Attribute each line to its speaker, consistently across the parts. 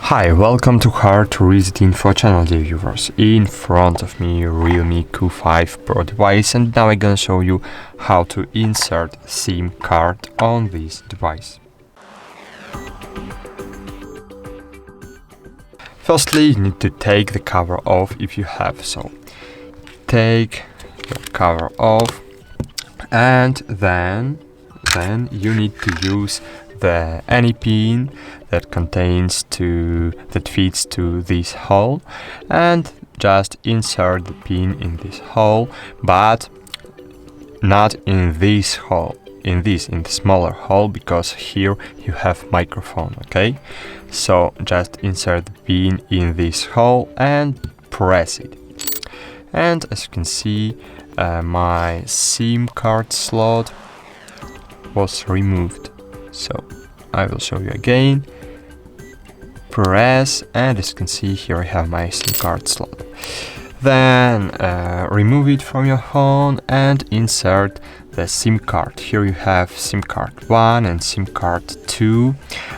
Speaker 1: Hi, welcome to HardReset.Info channel, dear viewers. In front of me, Realme Q5 Pro device, and now I'm gonna show you how to insert SIM card on this device. Firstly, you need to take the cover off if you have so. Take your cover off, and then you need to use any pin that fits to this hole, and just insert the pin in this hole, but not in this hole, in the smaller hole, because here you have microphone. Okay, so just insert the pin in this hole and press it, and as you can see, my SIM card slot was removed. So I will show you again. Press, and as you can see here I have my SIM card slot. Then remove it from your phone and insert the SIM card. Here you have SIM card 1 and SIM card 2.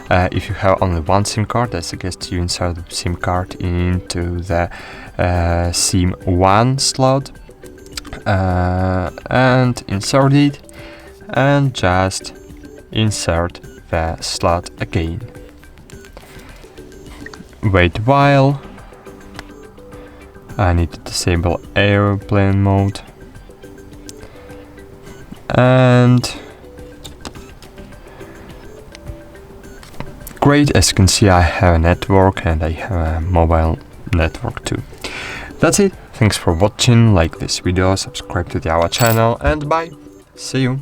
Speaker 1: If you have only one SIM card, I suggest you insert the SIM card into the SIM 1 slot, and insert it, and just insert the slot again. Wait a while. I need to disable airplane mode, and great, as you can see I have a network and I have a mobile network too. That's it. Thanks for watching. Like this video, subscribe to our channel, and bye. See you.